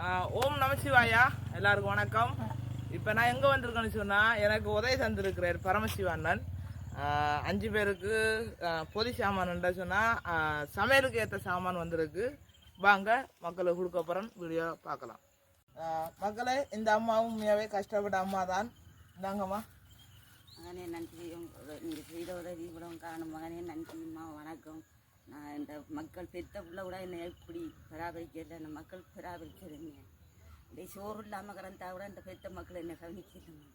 ஓம் நமசிவாயா, எல்லாருக்கும் வணக்கம். இப்போ நான் எங்கே வந்திருக்கேன்னு சொன்னால், எனக்கு உதவி தந்திருக்கிறார் பரமசிவானன். 5 பேருக்கு பொதி சாமான்ன்ற சொன்னால் சமையலுக்கு ஏற்ற சாமான் வந்திருக்கு. வாங்க மக்களுக்கு கொடுக்க போகிறேன், வீடியோ பார்க்கலாம். மக்களே, இந்த அம்மாவும் உண்மையாகவே கஷ்டப்பட்ட அம்மா தான். இந்தாங்கம்மா. மகனே நன்றி, நீங்கள் செய்த உதவி இவ்வளவு காணும். மகனே நன்றிம்மா, வணக்கம். நான் இந்த மக்கள் பெத்த பிள்ளை கூட என்னை எப்படி பராமரிக்கல, இந்த மக்கள் பராமரிக்கிறீங்க. இந்த சோறு இல்லாமல் கிடந்தா கூட இந்த பெத்த மக்கள் என்னை கவனிக்கணும்.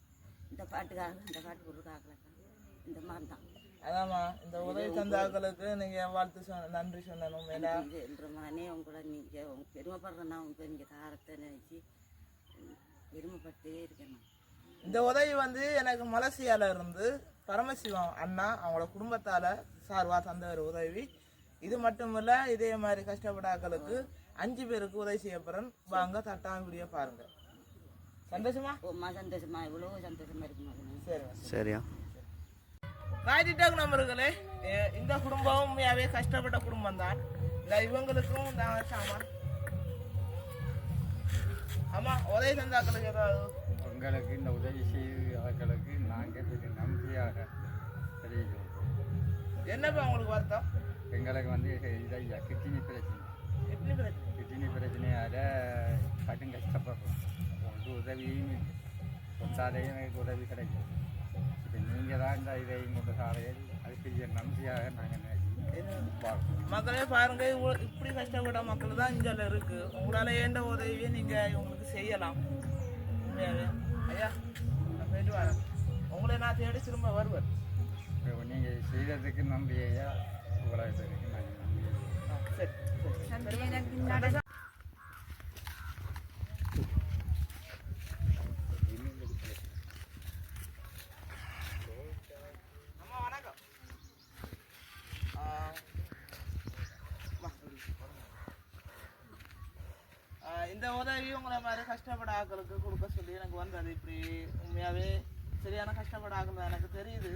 இந்த பாட்டுக்காக இந்த பாட்டு பொருளாகல இந்த மாதிரி தான். அதாம்மா, இந்த உதவி தந்தாக்களுக்கு நீங்கள் வாழ்த்து நன்றி சொல்லணும். என்ற மகனே, உங்களை நீங்கள் பெருமைப்படுறேன்னா உங்க நீங்கள் தாரத்தை நினைச்சு பெருமைப்பட்டே இருக்கணும். இந்த உதவி வந்து எனக்கு மலேசியாவில் இருந்து பரமசிவம் அண்ணா அவங்களோட குடும்பத்தால் சார்பாக தந்த ஒரு உதவி. இது மட்டும் இல்லை, இதே மாதிரி கஷ்டப்படாக்களுக்கு 5 பேருக்கு உதவி செய்யப்படுறேன். வாங்க தட்டாம வீடியோ பாருங்க. சந்தோஷமா? சந்தோஷமா, இவ்வளோ சந்தோஷமா இருக்கு. சரி சரியா. ராய்டிட்டாக் நம்பர்களே, இந்த குடும்பம் உண்மையாகவே கஷ்டப்பட்ட குடும்பம் தான். இந்த இவங்களுக்கும் நான் சாமான். ஆமாம், உதவி தந்தாக்களுக்கு ஏதாவது உங்களுக்கு இந்த உதவி செய்வர்களுக்கு நாங்கள் நன்றியாக தெரிவிக்கிறோம். என்னப்பா உங்களுக்கு வருத்தம்? எங்களுக்கு வந்து இதையா கிட்னி பிரச்சனை, கிட்னி பிரச்சனையால் கடும் கஷ்டப்படுறோம். உங்களுக்கு உதவியும் இல்லை, சொந்தாலேயும் எனக்கு உதவி கிடைக்கும். இப்போ நீங்கள் தான் இந்த இதையும் கொண்டு சாலையில் அதுக்குரிய நன்றியாக நாங்கள் மக்களே பாருங்க, இப்படி கஷ்டப்பட்ட மக்கள் தான் இங்கே இருக்கு. உங்களால் ஏண்ட உதவியை நீங்கள் இவங்களுக்கு செய்யலாம். உண்மையாவே ஐயா, நான் போயிட்டு வரேன். உங்களை நான் தேடி திரும்ப வருவேன். நீங்கள் செய்ததுக்கு நன்றி ஐயா, உங்களை நாங்கள் நன்றி. சரி அம்மா வணக்கம். இந்த உதவி உங்களை மாதிரி கஷ்டப்பட ஆக்களுக்கு கொடுக்க சொல்லி எனக்கு வந்தது. இப்படி உண்மையாகவே சரியான கஷ்டப்பட ஆக்கள் எனக்கு தெரியுது.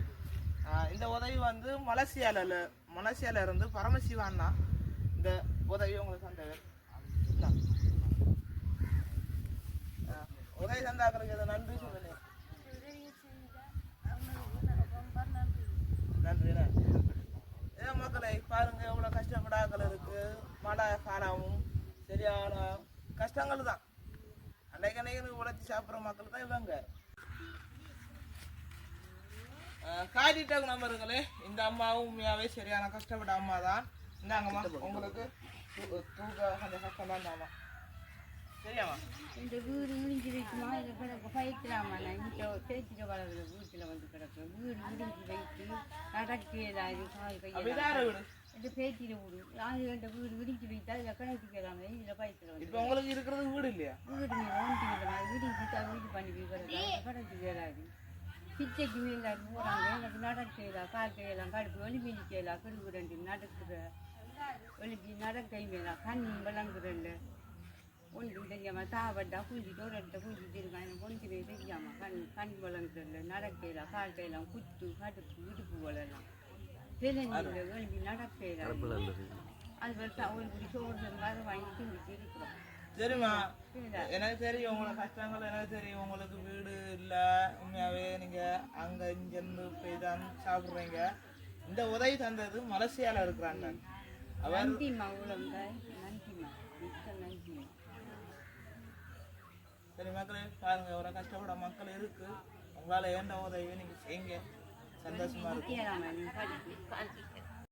இந்த உதவி வந்து மலேசியால இருந்து பரமசிவான்னா இந்த உதவி உங்களுக்கு தந்தவர். உதவி தந்தாக்களுக்கு இதை நன்றி சொல்லுங்க. நன்றி. ஏன் மக்களை பாருங்க, எவ்வளோ கஷ்டப்பட ஆக்கள் இருக்கு. மழை காலமும் சரியான கஷ்டங்கள் தான். அன்னைக்கு உழைச்சி சாப்பிட்ற மக்கள் தான் இவங்க. காட்டிட்டாங்க நம்பர்களே, இந்த அம்மாவும் உண்மையாகவே சரியான கஷ்டப்பட்ட அம்மா தான். இந்தாங்கம்மா, உங்களுக்கு தூக்க கொஞ்சம் கஷ்டம் தான் அம்மா. சரியாம்மா? இந்த வீடு முடிஞ்சு வைக்குமா, இதை கிடக்கு பயிற்சிலாமா? நான் இந்த பேச்சுட்டு வளர்கிற வீட்டில் வந்து கிடக்கும். வீடு முடிஞ்சு வைத்து நடக்கிறாரு கால் கையில் வீடு இந்த பேச்சில வீடு. அது இந்த வீடு விடிஞ்சு வைத்தா இதில் கிணத்துக்கிறாங்க. இதில் பயிற்சியில் வந்து இப்போ உங்களுக்கு இருக்கிறது வீடு இல்லையா? வீடு ஒன்றிக்கிற மாதிரி விடிஞ்சு வீடு பண்ணி வைக்கிறாங்க. கிடத்துக்கிறாரு பிச்சைக்கு எல்லாரும் போகிறாங்க. எனக்கு நடக்கலாம், கால் கையெல்லாம் கடுப்பு ஒலிம்பி நிற்கலாம். கடுப்பு 2 நடக்கிற ஒலிம்பி நடக்கை மேலா கண் விளங்குறேன். ஒன்று தெரியாமல் தாவட்டா குஞ்சிட்டு ஒரு இடத்த குஞ்சிட்டு இருக்கான். எனக்கு ஒன்றுமே தெரியாமல் கண் விளங்குறேன். நடக்கலாம், கால் கையெல்லாம் குத்து கடுப்பு இடுப்பு வளரலாம். தெலுங்கு ஒலிம்பி நடக்கலாம். அது வரைக்கும் அவங்களுக்கு சோறு அதை வாங்கி தின்னுட்டு இருக்கிறோம். சரிம்மா, எனக்கு தெரியும் உங்களோட கஷ்டங்கள். எனக்கு தெரியும் உங்களுக்கு வீடு இல்லை. உண்மையாகவே நீங்கள் அங்கே இங்கேருந்து போய் தான் சாப்பிட்றீங்க. இந்த உதவி தந்தது மலேசியாவில் இருக்கிறாங்க. நன்றிம்மா, உலகம் நன்றிம்மா, மிக்க நன்றிம்மா. சரி மக்களே பாருங்க, ஒரு கஷ்டப்பட மக்கள் இருக்கு. உங்களால் ஏண்ட உதவியை நீங்கள் செய்யுங்க. சந்தோஷமா இருக்கு.